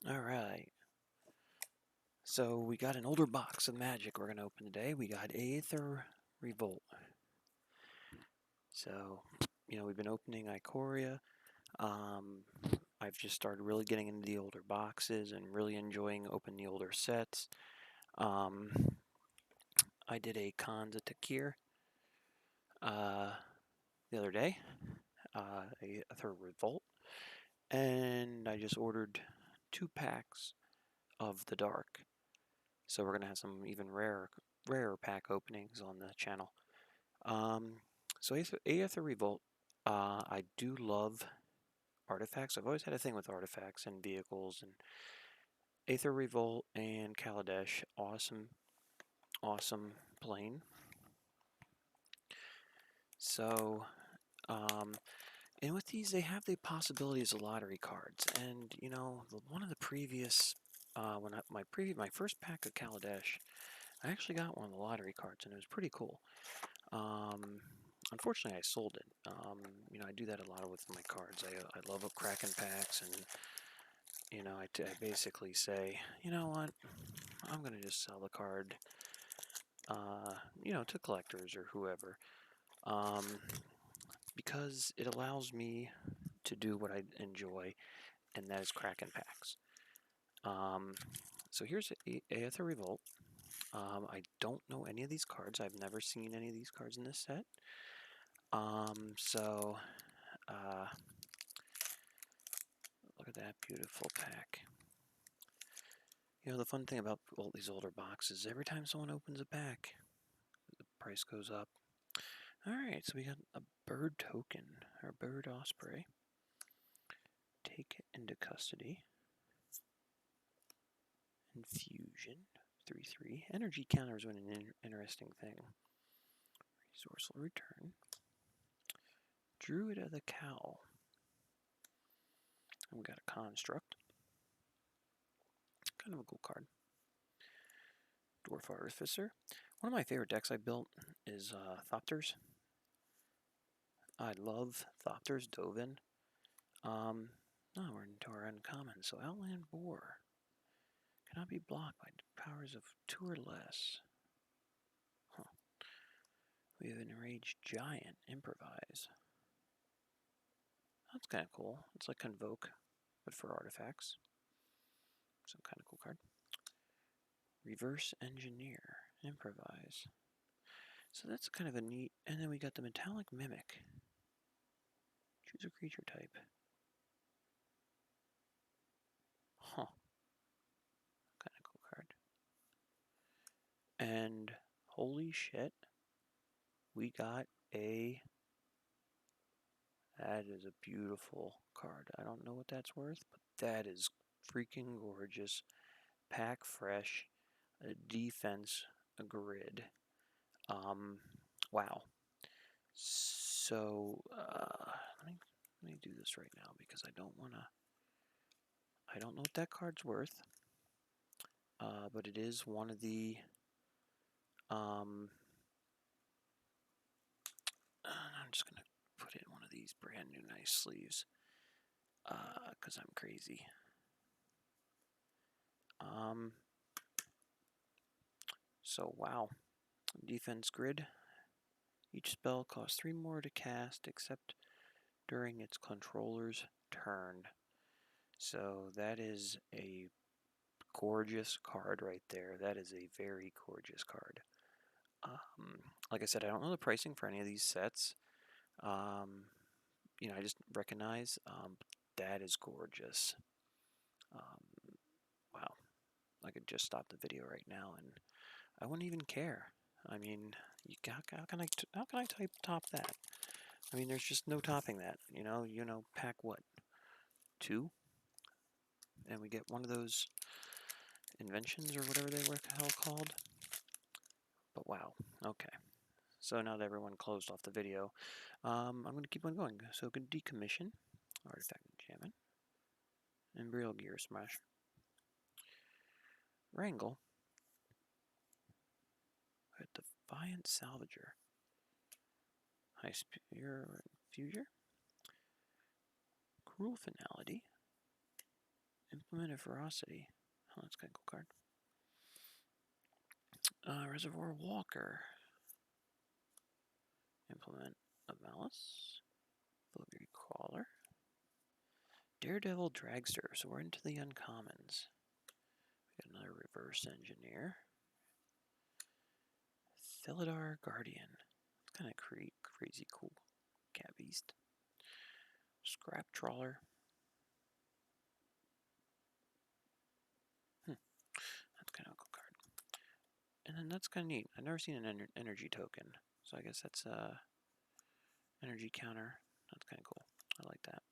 Alright, so we got an older box of magic we're going to open today. We got Aether Revolt. So, we've been opening Ikoria. I've just started really getting into the older boxes and really enjoying opening the older sets. I did a Khans of Takir the other day, Aether Revolt, and I just ordered 2 packs of the Dark. So we're going to have some even rarer pack openings on the channel. So Aether Revolt, I do love artifacts. I've always had a thing with artifacts and vehicles, and Aether Revolt and Kaladesh, awesome plane. So, and with these, they have the possibilities of lottery cards. And one of the previous, my first pack of Kaladesh, I actually got one of the lottery cards, and it was pretty cool. Unfortunately, I sold it. I do that a lot with my cards. I love cracking packs, and I basically say, you know what, I'm gonna just sell the card, to collectors or whoever, because it allows me to do what I enjoy, and that is cracking packs. So here's Aether Revolt. I don't know any of these cards. I've never seen any of these cards in this set. So look at that beautiful pack. The fun thing about all these older boxes, every time someone opens a pack, the price goes up. Alright, so we got a bird token, or bird osprey. Take it into custody. Infusion, 3/3. Energy counters when an interesting thing. Resourceful return. Druid of the Cowl. And we got a construct. Kind of a cool card. Dwarf Artificer. One of my favorite decks I built is Thopters. I love Thopters, Dovin. We're into our uncommon. So Outland Boar cannot be blocked by powers of 2 or less. Huh. We have an Enraged Giant, Improvise. That's kind of cool. It's like Convoke, but for artifacts. Some kind of cool card. Reverse Engineer, Improvise. So that's kind of a neat. And then we got the Metallic Mimic. Choose a creature type. Huh. Kind of cool card. And holy shit, we got a. That is a beautiful card. I don't know what that's worth, but that is freaking gorgeous. Pack fresh, a defense, a grid. Wow. So let me do this right now because I don't know what that card's worth. But it is one of the I'm just gonna put it in one of these brand new nice sleeves because I'm crazy. So wow, defense grid. Each spell costs 3 more to cast except during its controller's turn. So that is a gorgeous card right there. That is a very gorgeous card. Like I said, I don't know the pricing for any of these sets. I just recognize that is gorgeous. Wow, I could just stop the video right now and I wouldn't even care. I mean, how can I top that? I mean, there's just no topping that. Pack what? 2, and we get one of those inventions or whatever they were the hell called. But wow, okay. So now that everyone closed off the video, I'm going to keep on going. So good decommission, artifact enchantment, Embryo Gear Smash, Wrangle, a Defiant Salvager, High Spear Infuser, Cruel Finality, Implement of Ferocity. Oh, that's kind of cool card. Reservoir Walker. Implement of Malice. Filigree Crawler. Daredevil Dragster. So we're into the uncommons. We got another Reverse Engineer. Thelidar Guardian. It's kind of crazy cool. Cat Beast. Scrap Trawler. That's kind of a cool card. And then that's kind of neat. I've never seen an energy token. So I guess that's energy counter. That's kind of cool. I like that.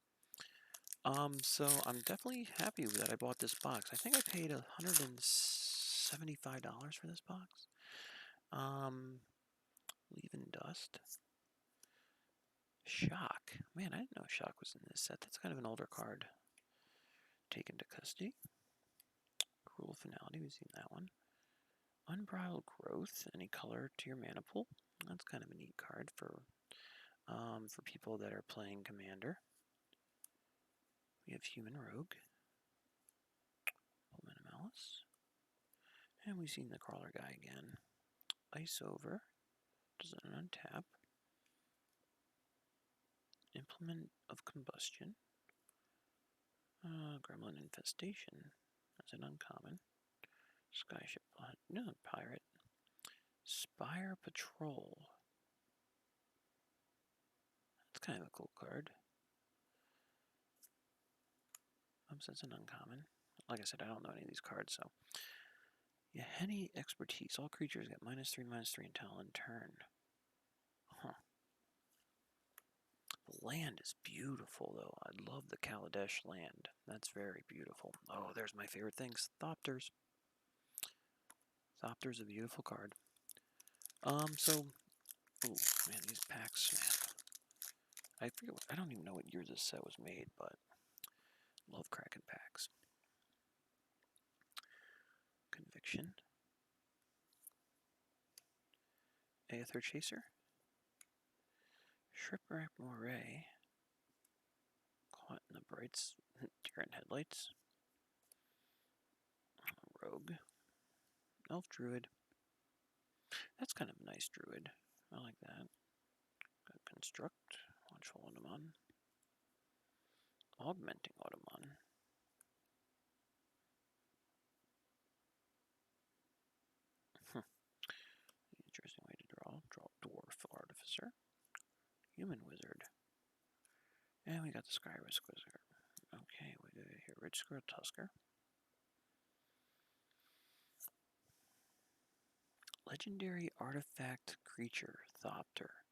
So I'm definitely happy that I bought this box. I think I paid $175 for this box. Leaving Dust. Shock. Man, I didn't know Shock was in this set. That's kind of an older card. Taken to Custody. Cruel Finality. We've seen that one. Unbridled Growth. Any color to your mana pool. That's kind of a neat card for people that are playing Commander. We have Human Rogue. Implement of Malice. And we've seen the Crawler guy again. Ice Over. Does an untap. Implement of Combustion. Gremlin Infestation. That's an uncommon. Skyship. No, Pirate. Spire Patrol. That's kind of a cool card. So that's an uncommon. Like I said, I don't know any of these cards, so. Yaheni Expertise. All creatures get -3/-3 until end turn. Huh. The land is beautiful, though. I love the Kaladesh land. That's very beautiful. Oh, there's my favorite things. Thopters. Thopter's a beautiful card. So, oh man, these packs, man. I don't even know what year this set was made, but love cracking packs. Conviction. Aether Chaser. Shipwreck Moray. Caught in the Brights. Deer in Headlights. Rogue. Elf Druid. That's kind of a nice Druid. I like that. Got Construct. Watchful Automon. Augmenting Automon. Interesting way to draw. Draw Dwarf Artificer. Human Wizard. And we got the Sky Risk Wizard. Okay, we got here Rich Squirrel Tusker. Legendary Artifact Creature, Thopter.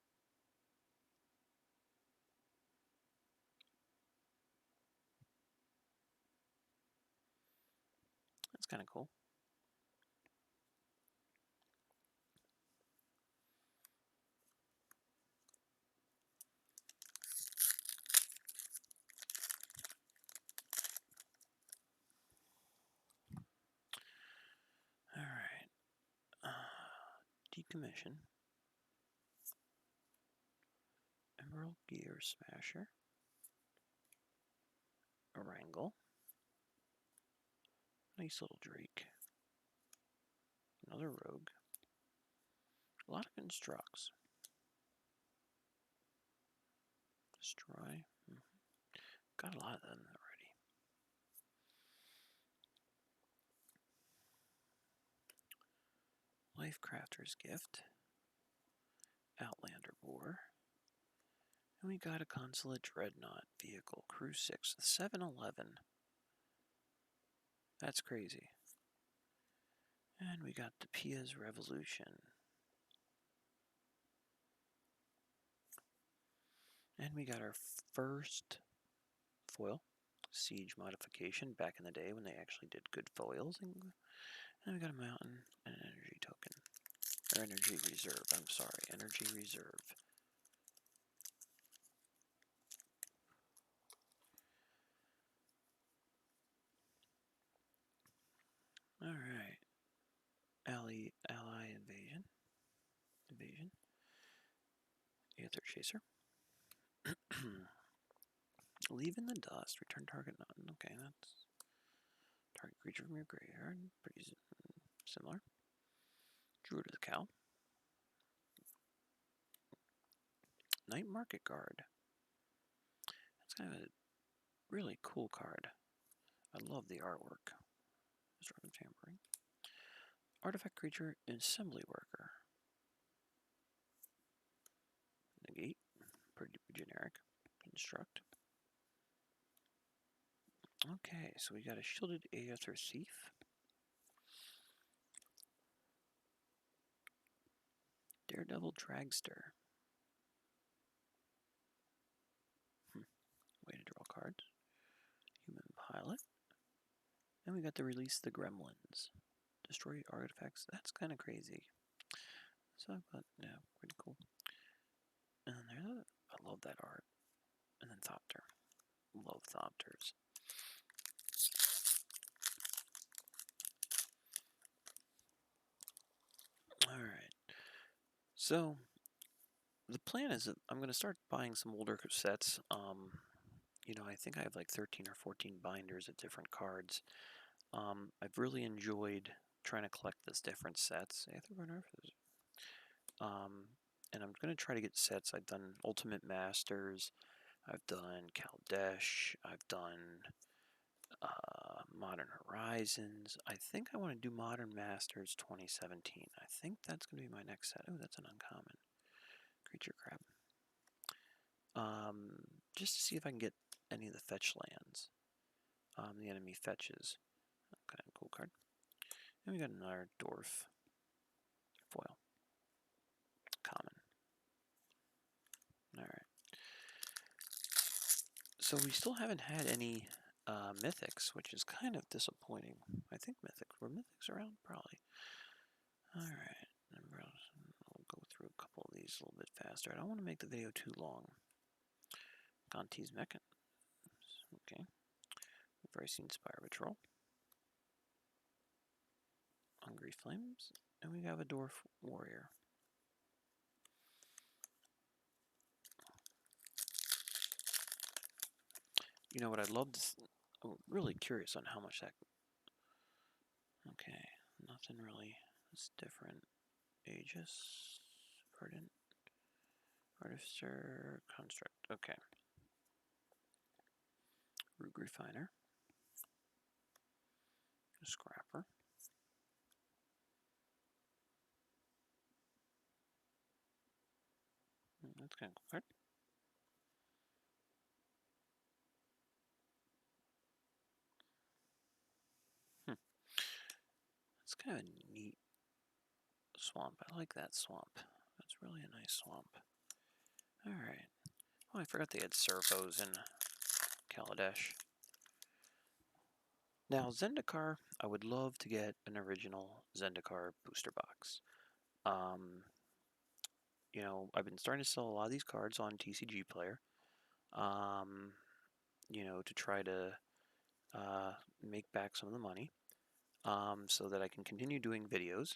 That's kind of cool. Alright. Decommission. Emerald Gear Smasher. Wrangle. Nice little Drake. Another Rogue. A lot of Constructs. Destroy. Got a lot of them already. Lifecrafter's Gift. Outlander Boar. And we got a Consulate Dreadnought vehicle. Crew 6. 711. That's crazy. And we got the Pia's Revolution. And we got our first foil, Siege Modification, back in the day when they actually did good foils. And we got a Mountain and an Energy Token. Or Energy Reserve, I'm sorry, Energy Reserve. Alright. Ally Invasion. Aether Chaser. Leave in the Dust. Return target none. Okay, that's Target creature from your graveyard. Pretty similar. Druid of the Cow. Night Market Guard. That's kind of a really cool card. I love the artwork. Disruptive Tampering. Artifact creature, Assembly Worker. Negate. Pretty generic. Construct. Okay, so we got a Shielded Aether Thief. Daredevil Dragster. Way to draw cards. Human Pilot. And we got to release the Gremlins. Destroy artifacts. That's kind of crazy. So, but yeah, pretty cool. And there, I love that art. And then Thopter. Love Thopters. Alright. So, the plan is that I'm going to start buying some older sets. You know, I think I have like 13 or 14 binders of different cards. I've really enjoyed trying to collect these different sets. And I'm going to try to get sets. I've done Ultimate Masters. I've done Kaldesh. I've done Modern Horizons. I think I want to do Modern Masters 2017. I think that's going to be my next set. Oh, that's an uncommon. Creature Crab. Just to see if I can get any of the fetch lands. The enemy fetches. Kind of cool card. And we got another Dwarf. Foil. Common. Alright. So we still haven't had any mythics, which is kind of disappointing. I think were mythics around? Probably. Alright. I'll go through a couple of these a little bit faster. I don't want to make the video too long. Gonti's Mechan. Okay. We've already seen Spire Patrol. Hungry Flames. And we have a Dwarf Warrior. You know what I'd love to... I'm really curious on how much that... Okay. Nothing really is different. Aegis. Verdant. Artificer. Construct. Okay. Root Refiner. Scrapper. That's kind of cool card. It's kind of a neat swamp. I like that swamp. That's really a nice swamp. Alright. Oh, I forgot they had servos in Kaladesh. Now, Zendikar, I would love to get an original Zendikar booster box. You know, I've been starting to sell a lot of these cards on TCG Player. You know, to try to make back some of the money. So that I can continue doing videos.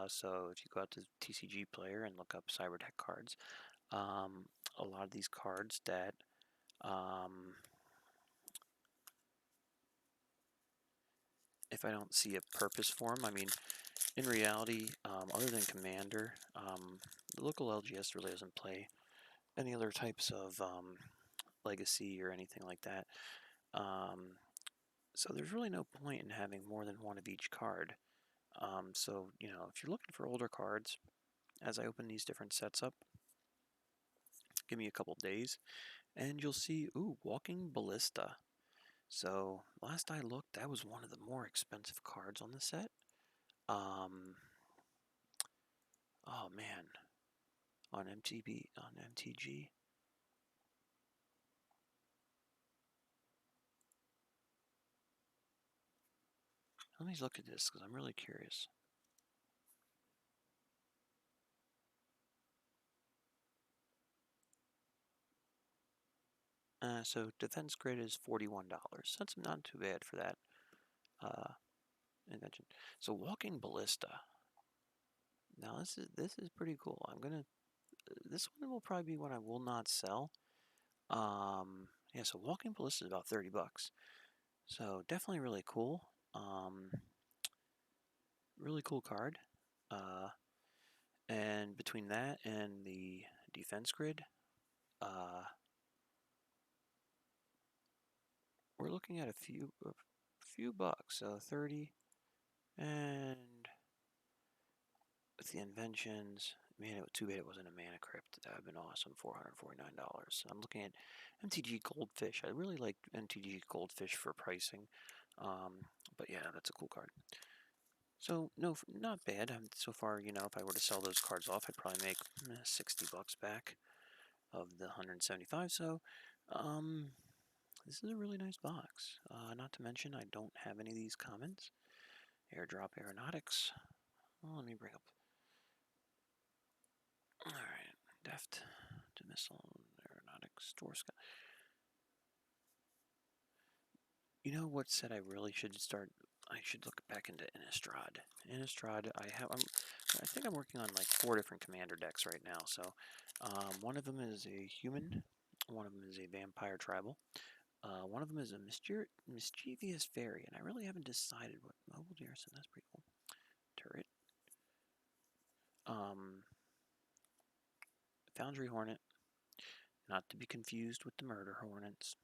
So if you go out to TCG Player and look up Cyber Deck cards, a lot of these cards that if I don't see a purpose for them, I mean, in reality, other than Commander, the local LGS really doesn't play any other types of Legacy or anything like that. So there's really no point in having more than one of each card. So, you know, if you're looking for older cards, as I open these different sets up, give me a couple days, and you'll see, ooh, Walking Ballista. So, last I looked, that was one of the more expensive cards on the set. Oh man, on MTG. Let me look at this, because I'm really curious. So defense grid is $41. That's not too bad for that invention. So Walking Ballista. Now this is pretty cool. This one will probably be one I will not sell. Yeah, so Walking Ballista is about $30. So definitely really cool. Really cool card. Uh, and between that and the defense grid, we're looking at a few bucks. So 30, and with the inventions, man, too bad it wasn't a mana crypt. That would have been awesome. $449. I'm looking at MTG Goldfish. I really like MTG Goldfish for pricing. But yeah, that's a cool card. So no, not bad. So far, if I were to sell those cards off, I'd probably make 60 bucks back of the 175. So, this is a really nice box. Not to mention, I don't have any of these commons. Airdrop Aeronautics. Well, let me bring up. All right, Deft to Missile Aeronautics Torska. You know what set I really should start? I should look back into Innistrad. Innistrad, I think I'm working on like 4 different commander decks right now. So, one of them is a human, one of them is a vampire tribal, one of them is a mischievous fairy, and I really haven't decided what mobile garrison. That's pretty cool. Turret, Foundry Hornet, not to be confused with the Murder Hornets.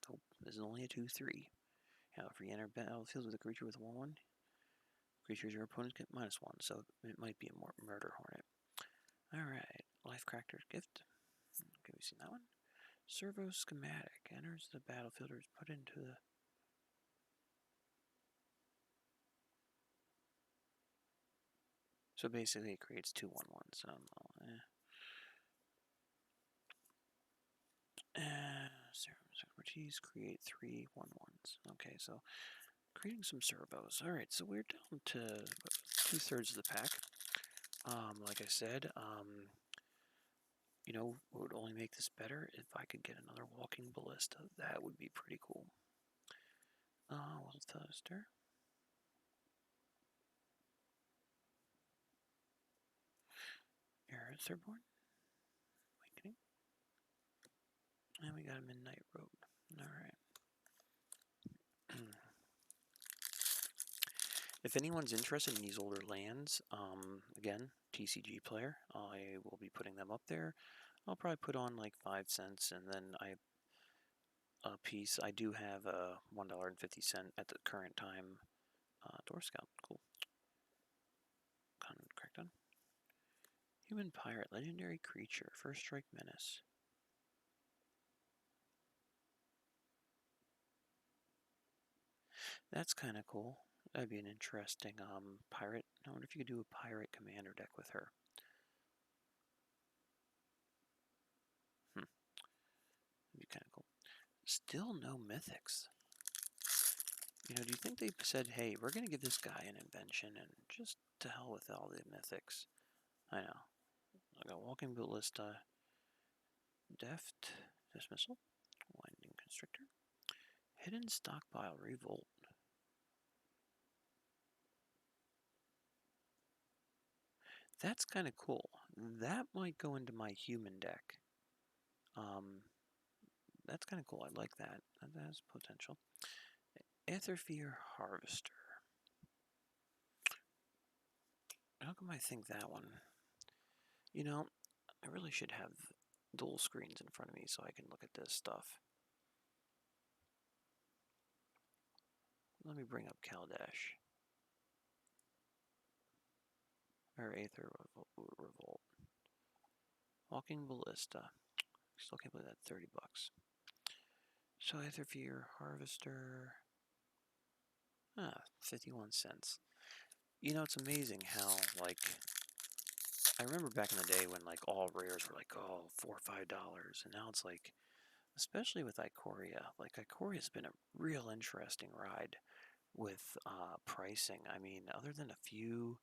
Nope, this is only a 2/3. However, you enter battlefield with a creature with a 1/1. Creatures your opponents get -1, so it might be a more Murder Hornet. Alright, Lifecrafter's Gift. Okay, we've seen that one. Servo Schematic. Enters the battlefield or is put into the... So basically it creates 2 1/1s. Expertise, create 3 1/1s. Okay, so creating some servos. Alright, so we're down to 2/3 of the pack. Like I said, what would only make this better if I could get another walking ballista. That would be pretty cool. World Thruster. Aetherborn. Awakening. And we got a Midnight Road. Alright. If anyone's interested in these older lands, again, TCG player, I will be putting them up there. I'll probably put on like 5 cents, and then a piece. I do have a $1.50 at the current time. Door Scout, cool. Crackdown. Human Pirate, legendary creature, first strike menace. That's kind of cool. That'd be an interesting pirate. I wonder if you could do a pirate commander deck with her. That'd be kind of cool. Still no mythics. Do you think they said, hey, we're going to give this guy an invention and just to hell with all the mythics? I know. I got Walking Ballista, Deft, Dismissal, Winding Constrictor, Hidden Stockpile, Revolt. That's kind of cool. That might go into my human deck. That's kind of cool. I like that. That has potential. Aether Harvester. How come I think that one? I really should have dual screens in front of me so I can look at this stuff. Let me bring up Kaldash. Or Aether Revolt. Walking Ballista. Still can't believe that, 30 bucks. So Aether Harvester. 51 cents. It's amazing how, I remember back in the day when, all rares were $4 or $5, and now it's especially with Ikoria, Ikoria's been a real interesting ride with pricing. I mean, other than a few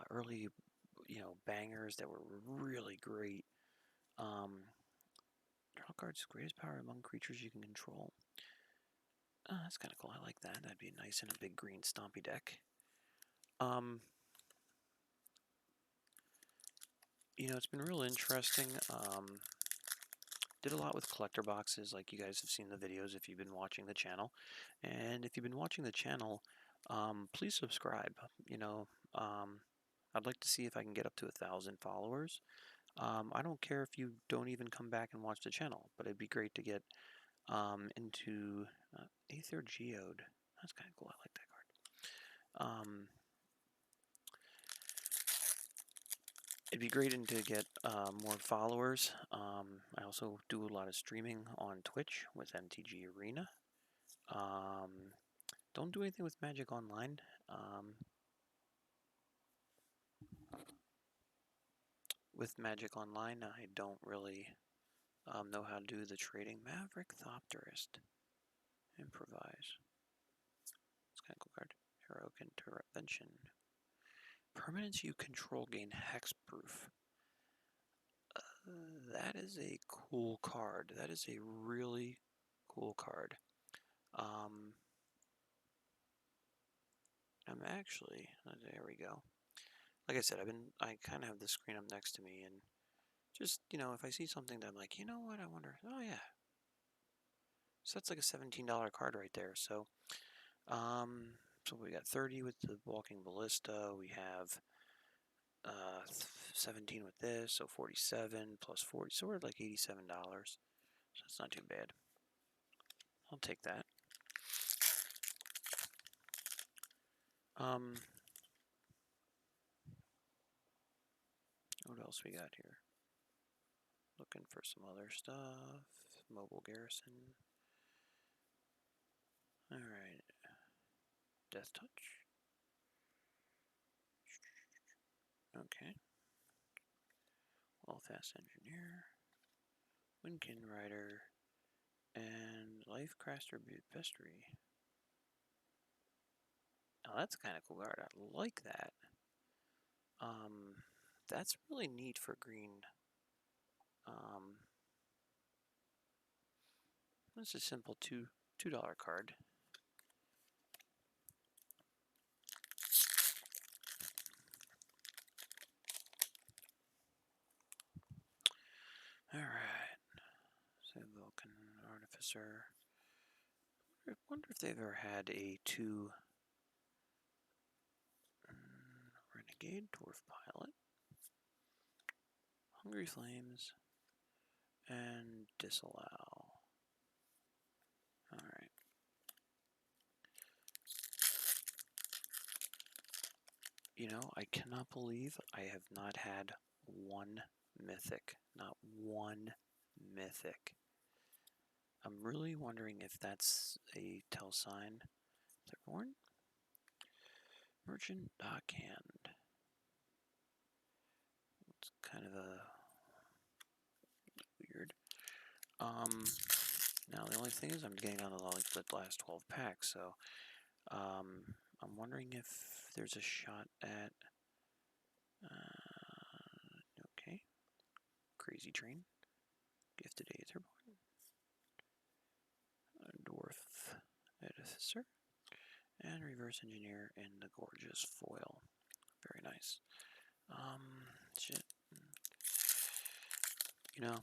early, bangers that were really great, draw cards, greatest power among creatures you can control. That's kind of cool. I like that. That'd be nice in a big green stompy deck. It's been real interesting. did a lot with collector boxes, like you guys have seen the videos if you've been watching the channel. And if you've been watching the channel, please subscribe. You know, I'd like to see if I can get up to 1,000 followers. I don't care if you don't even come back and watch the channel, but it'd be great to get into Aether Geode. That's kind of cool. I like that card. It'd be great to get more followers. I also do a lot of streaming on Twitch with MTG Arena. Don't do anything with Magic Online. With Magic Online, I don't really know how to do the trading. Maverick Thopterist. Improvise. It's kind of cool card. Heroic Intervention. Permanents you control gain hexproof. That is a cool card. That is a really cool card. I'm actually, there we go. Like I said, I kind of have the screen up next to me, and just, you know, if I see something that I'm like, you know what, I wonder, oh yeah. So that's like a $17 card right there. So, so we got 30 with the Walking Ballista. We have 17 with this, so 47 plus 40, so we're at like $87. So that's not too bad. I'll take that. What else we got here? Looking for some other stuff. Mobile Garrison. Alright. Death Touch. Okay. Well, Fast Engineer. Windkin Rider. And Lifecraster Bestiary. Now that's kind of cool card. I like that. That's really neat for green. That's a simple $2 card. Alright. So Vulcan Artificer. I wonder if they've ever had a 2 Renegade Dwarf Pilot. Hungry Flames. And Disallow. Alright. You know, I cannot believe I have not had one mythic. Not one mythic. I'm really wondering if that's a tell sign. Thorn? Merchant Dockhand. It's kind of a weird. Now the only thing is I'm getting down to like the last 12 packs, so I'm wondering if there's a shot at okay. Crazy Train. Gifted Aether Dwarf Edificer. And Reverse Engineer in the gorgeous foil. Very nice. Shit. You know,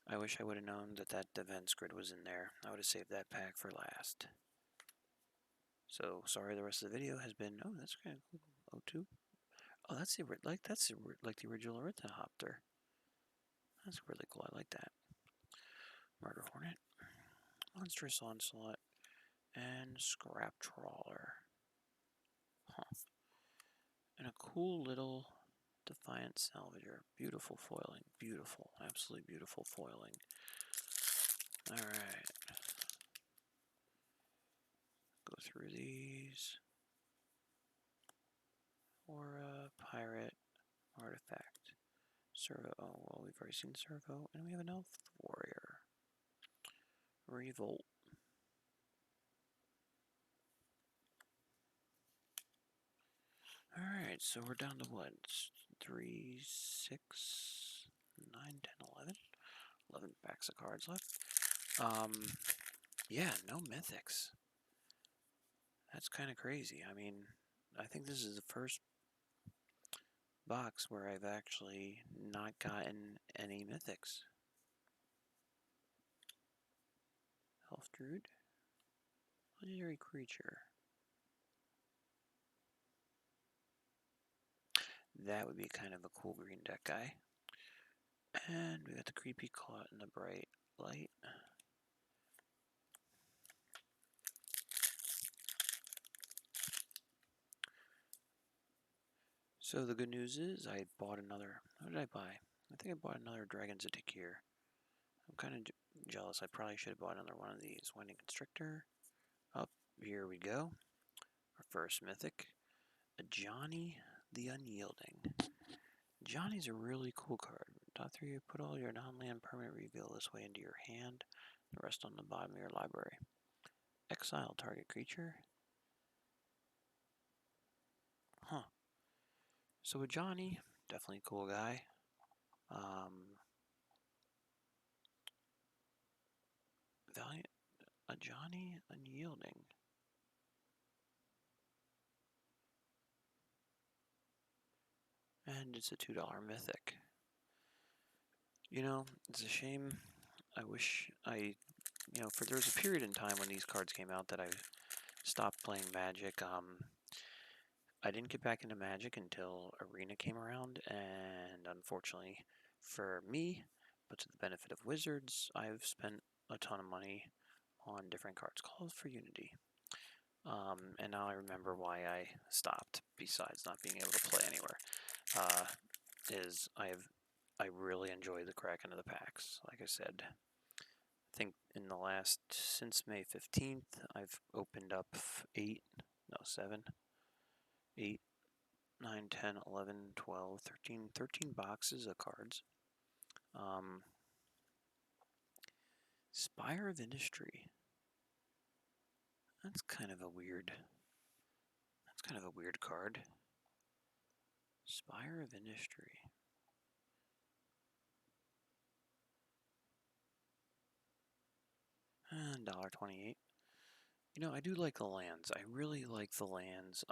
I wish I would have known that that Defense Grid was in there. I would have saved that pack for last. So, sorry the rest of the video has been, oh, that's kind of cool. 02. Oh, that's like the original Ornithopter. That's really cool. I like that. Murder Hornet, Monstrous Onslaught, and Scrap Trawler. Huh. And a cool little Defiant Salvager. Beautiful foiling. Beautiful. Absolutely beautiful foiling. Alright. Go through these. Aura, Pirate, Artifact, Servo. Oh, well, we've already seen Servo. And we have an Elf Warrior. Revolt. Alright, so we're down to what? 3, 6, 9, 10, 11? 11 packs of cards left. Yeah, no mythics. That's kind of crazy. I mean, I think this is the first box where I've actually not gotten any mythics. Elf Druid. Legendary creature. That would be kind of a cool green deck guy. And we got the creepy caught in the bright light. So the good news is I bought another. What did I buy? I think I bought another Dragon's Atikir. I'm kind of jealous. I probably should have bought another one of these. Winding Constrictor. Up here we go. Our first mythic. A Johnny the Unyielding. Johnny's a really cool card. Top 3, you put all your non-land permanent reveal this way into your hand. The rest on the bottom of your library. Exile target creature. Huh. So a Johnny, definitely a cool guy. Valiant, a Johnny Unyielding. And it's a $2 mythic. You know, it's a shame. I wish there was a period in time when these cards came out that I stopped playing Magic. I didn't get back into Magic until Arena came around, and unfortunately for me, but to the benefit of Wizards, I've spent a ton of money on different cards called for Unity. And now I remember why I stopped, besides not being able to play anywhere, is I really enjoy the cracking of the packs. Like I said, I think since May 15th, I've opened up 8, 9, 10, 11, 12, 13 boxes of cards. Spire of Industry. That's kind of a weird card. Spire of Industry. And $1.28. You know, I do like the lands. I really like the lands.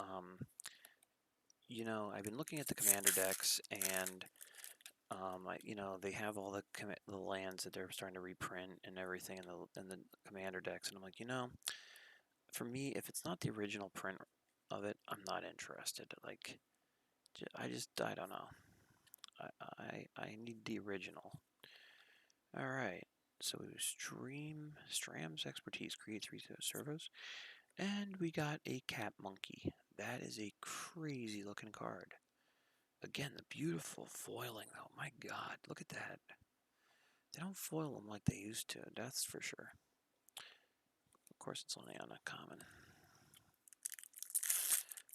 You know, I've been looking at the commander decks, and they have all the lands that they're starting to reprint and everything in the commander decks, and I'm like, for me, if it's not the original print of it, I'm not interested. Like, I don't know. I need the original. All right. So Stram's expertise, create 3 servos, and we got a cat monkey. That is a crazy looking card. Again, the beautiful foiling though. My God, look at that. They don't foil them like they used to. That's for sure. Of course, it's only on a common.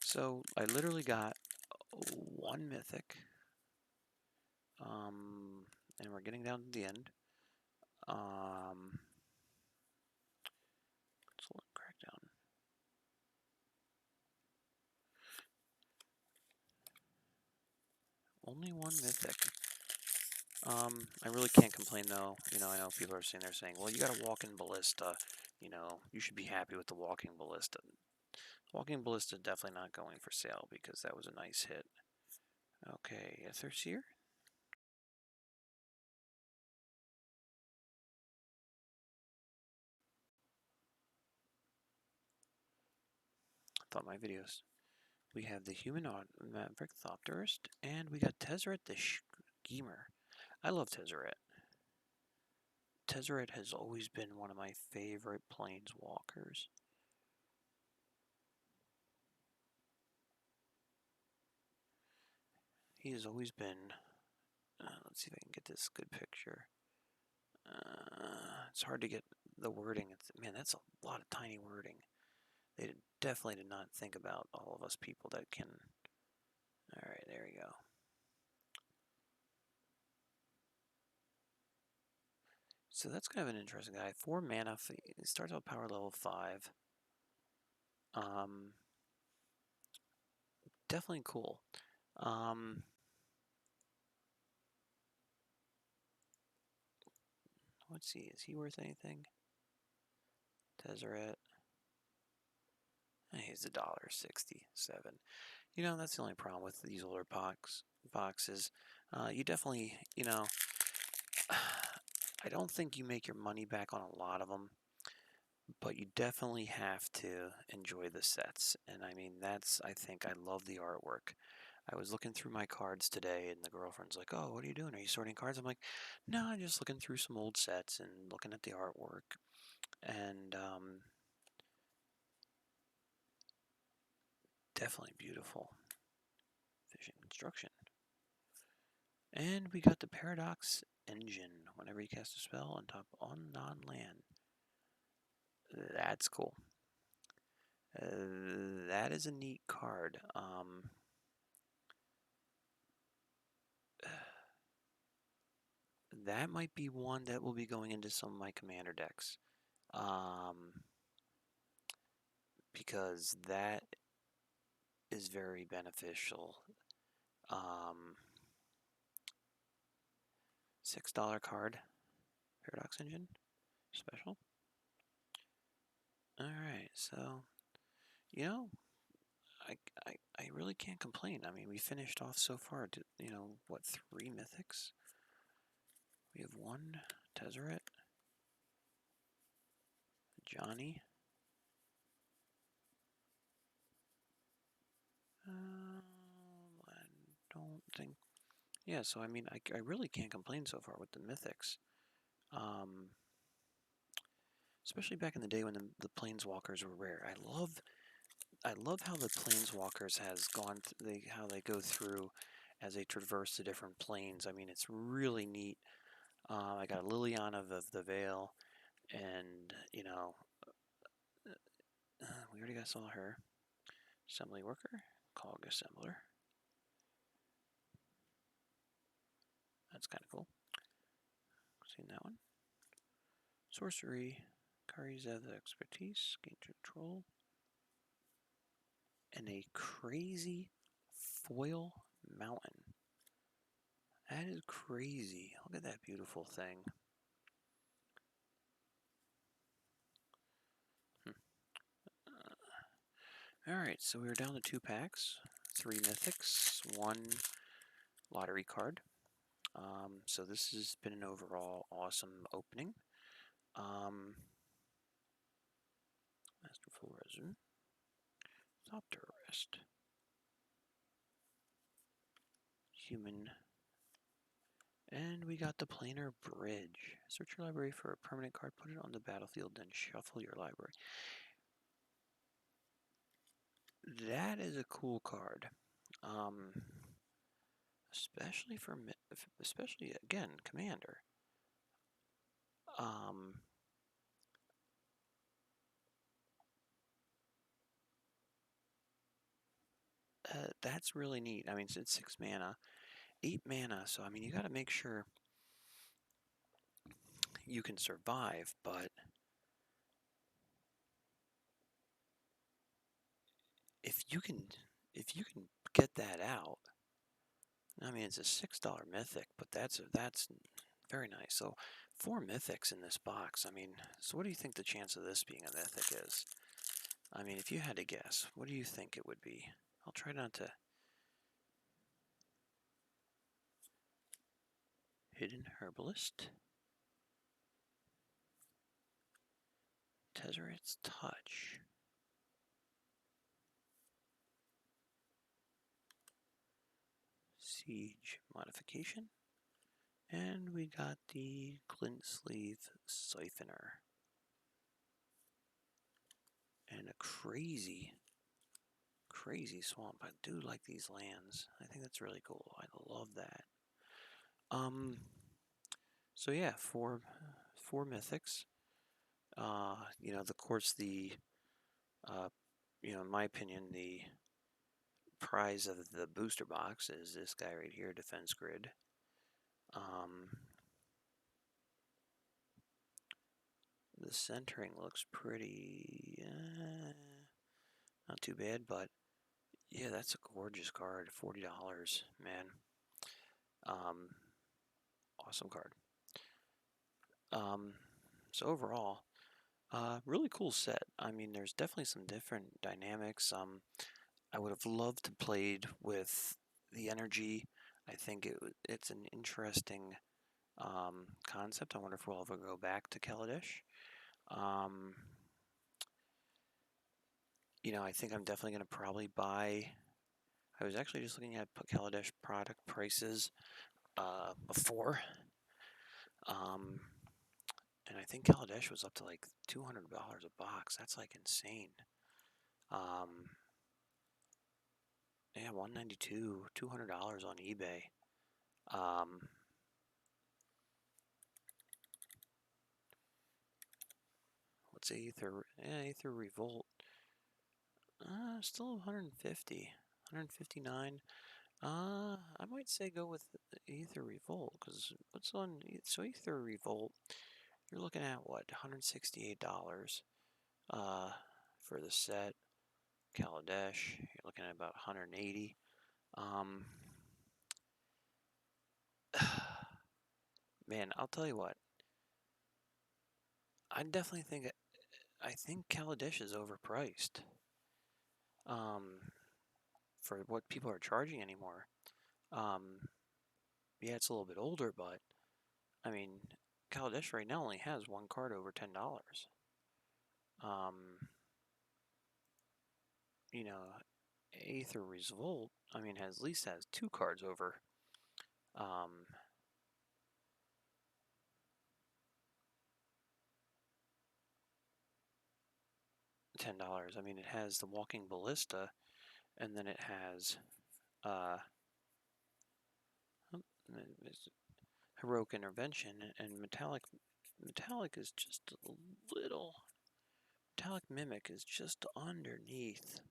So I literally got 1 mythic. And we're getting down to the end. Let's look crackdown. Only 1 mythic. I really can't complain though. I know people are sitting there saying, well, you got a walking ballista. You should be happy with the walking ballista. Walking ballista is definitely not going for sale because that was a nice hit. Okay, Aether Seer. Thought my videos. We have the Human Maverick Thopterist, and we got Tezzeret the Schemer. I love Tezzeret. Tezzeret has always been one of my favorite planeswalkers. He has always been. Let's see if I can get this good picture. It's hard to get the wording. Man, that's a lot of tiny wording. They definitely did not think about all of us people that can. All right, there we go. So that's kind of an interesting guy. 4 mana. He starts out power level 5. Definitely cool. Let's see. Is he worth anything? Tezzeret. He's $1.67. That's the only problem with these older boxes. You definitely, I don't think you make your money back on a lot of them. but you definitely have to enjoy the sets. And I mean, I think I love the artwork. I was looking through my cards today, and the girlfriend's like, "Oh, what are you doing? Are you sorting cards?" I'm like, "No, I'm just looking through some old sets and looking at the artwork." And definitely beautiful fishing construction. And we got the Paradox Engine. Whenever you cast a spell on non-land. That's cool. That is a neat card. That might be one that will be going into some of my commander decks. Because that is very beneficial. $6 card, Paradox Engine, special. Alright, so, you know, I, I really can't complain. I mean, we finished off so far, what, 3 mythics? We have 1 Tezzeret, Johnny. I don't think. Yeah, so I mean, I really can't complain so far with the mythics. Especially back in the day when the planeswalkers were rare. I love how the planeswalkers has gone. How they go through as they traverse the different planes. I mean, it's really neat. I got Liliana of the Veil, and we already saw her. Assembly worker, Cog assembler. That's kind of cool. Seen that one. Sorcery, Kari's the expertise, gain control, and a crazy foil mountain. That is crazy. Look at that beautiful thing. Alright, so we're down to 2 packs, 3 mythics, 1 lottery card. So this has been an overall awesome opening. Masterful Resin, Thopterist, Human, and we got the Planar Bridge. Search your library for a permanent card, put it on the battlefield, then shuffle your library. That is a cool card. Especially again, Commander. That's really neat. I mean, it's 6 mana, 8 mana, so I mean, you got to make sure you can survive, but if you can get that out, I mean, it's a $6 mythic, but that's very nice. So 4 mythics in this box. I mean, so what do you think the chance of this being a mythic is? I mean, if you had to guess, what do you think it would be? I'll try not to. Hidden Herbalist, Tezzeret's Touch, Siege Modification, and we got the Glint Sleeve Siphoner. And a crazy swamp. I do like these lands. I think that's really cool. I love that. So yeah, four mythics. Of course, in my opinion, the prize of the booster box is this guy right here, Defense Grid. The centering looks pretty, not too bad, but yeah, that's a gorgeous card. $40, man. Awesome card. So overall, really cool set. I mean, there's definitely some different dynamics. I would have loved to played with the energy. I think it's an interesting concept. I wonder if we'll ever go back to Kaladesh. I think I'm definitely going to probably buy. I was actually just looking at Kaladesh product prices before. And I think Kaladesh was up to like $200 a box. That's like insane. Yeah, 192, $200 on eBay. What's Aether? Yeah, Aether Revolt. Still 150, 159. I might say go with Aether Revolt because what's on? So Aether Revolt, you're looking at what? $168. For the set. Kaladesh, you're looking at about 180. Man, I'll tell you what. I think Kaladesh is overpriced. For what people are charging anymore. Yeah, it's a little bit older, but I mean, Kaladesh right now only has one card over $10. Um, you know, Aether Revolt, I mean, at least has two cards over. $10. I mean, it has the Walking Ballista, and then it has Heroic Intervention, and Metallic is just a little. Metallic Mimic is just underneath.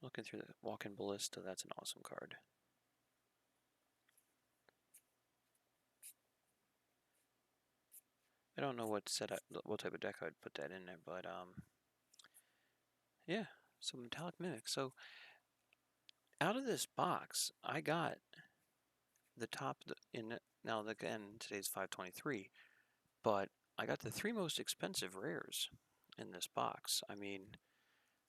Looking through the Walking Ballista, that's an awesome card. I don't know what type of deck I'd put that in there, but yeah. So Metallic Mimic. So out of this box, I got the top now again today's 523, but I got the three most expensive rares in this box. I mean,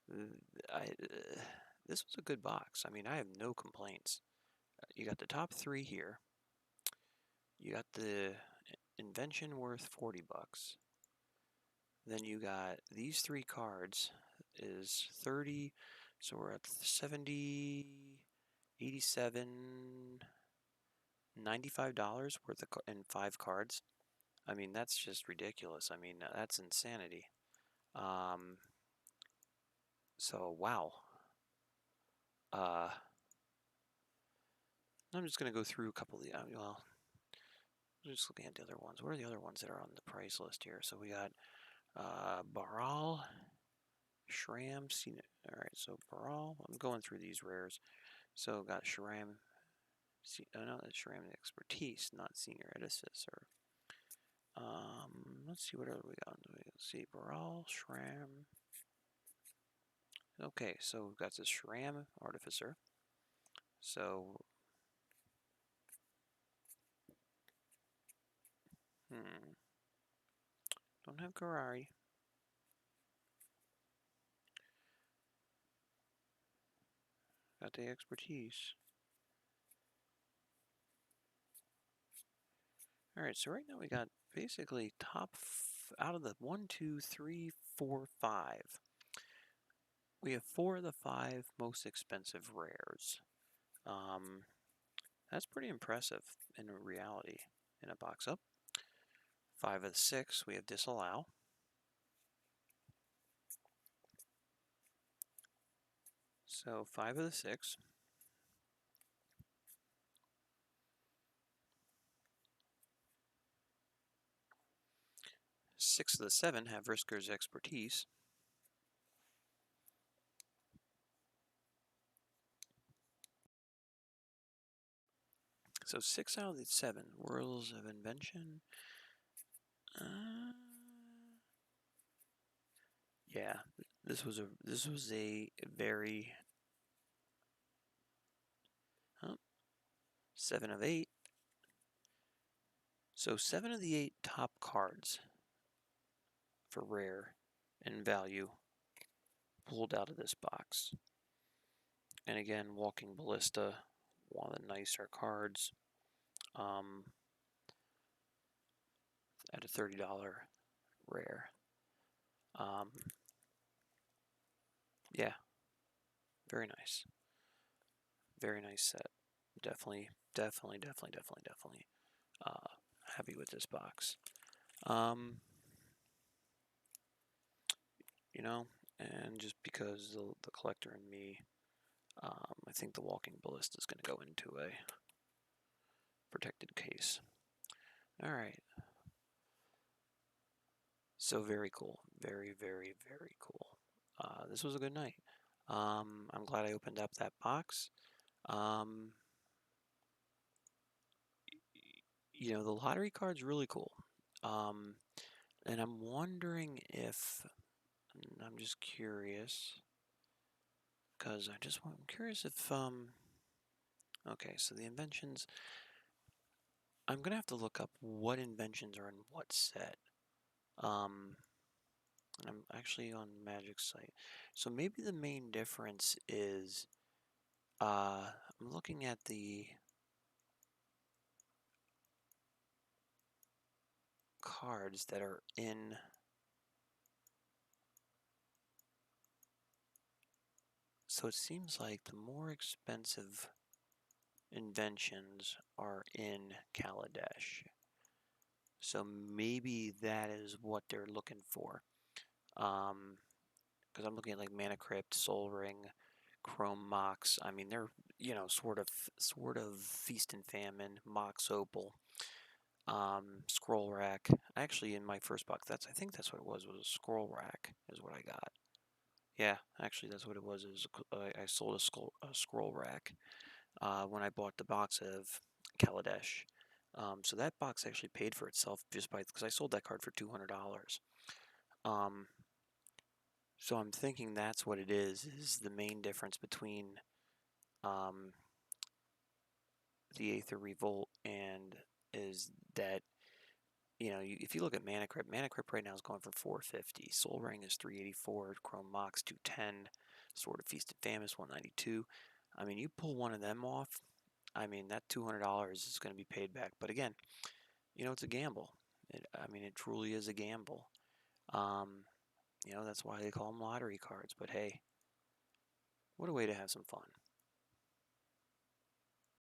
this was a good box. I mean, I have no complaints. You got the top three here. You got the Invention worth $40. Then you got these three cards is 30, so we're at 70, 87, $95 worth of in five cards. I mean, that's just ridiculous. I mean, that's insanity. So wow. I'm just gonna go through a couple of the well. I'm just looking at the other ones. What are the other ones that are on the price list here? So we got Baral, Shram, Alright, so Baral, I'm going through these rares. So got Shram, no, that's Shram Expertise, not Senior Predecessor. Let's see what other we got. Let's see, Baral, Shram. Okay, so we've got this Shram Artificer. So, don't have Garari. Got the Expertise. Alright, so right now we got basically top out of the 1, 2, 3, 4, 5. We have 4 of the 5 most expensive rares. That's pretty impressive in reality in a box up. 5 of the 6 we have Disallow. So 5 of the 6. 6 of the 7 have Risker's Expertise. So 6 out of the 7 Worlds of Invention. Yeah, this was a very 7 of 8. So 7 of the 8 top cards for rare and value pulled out of this box. And again, Walking Ballista, one of the nicer cards. at a $30 rare. Yeah, very nice. Very nice set. Definitely, definitely happy with this box. Um, you know, and just because the collector in me, I think the Walking Ballista is going to go into a protected case. All right. So very cool. Very cool. This was a good night. I'm glad I opened up that box. Um, the lottery card's really cool. Um, and I'm wondering if, I'm just curious, because I'm curious if, okay, so the inventions, I'm going to have to look up what inventions are in what set. And I'm actually on Magic's site. So maybe the main difference is, I'm looking at the cards that are in. So it seems like the more expensive inventions are in Kaladesh. So maybe that is what they're looking for. Because I'm looking at like Mana Crypt, Soul Ring, Chrome Mox. I mean, they're sort of Feast and Famine, Mox Opal, Scroll Rack. Actually, in my first box, I think that's what it was a Scroll Rack is what I got. Yeah, actually, that's what it was. I sold a Scroll Rack when I bought the box of Kaladesh. So that box actually paid for itself just because I sold that card for $200. Um, so I'm thinking that's what it is the main difference between um, the Aether Revolt and is that if you look at Mana Crypt right now is going for 450. Soul Ring is 384. Chrome Mox 210. Sword of Feast and Famine 192. I mean, you pull one of them off. I mean, that $200 is going to be paid back. But again, it's a gamble. It truly is a gamble. That's why they call them lottery cards. But hey, what a way to have some fun.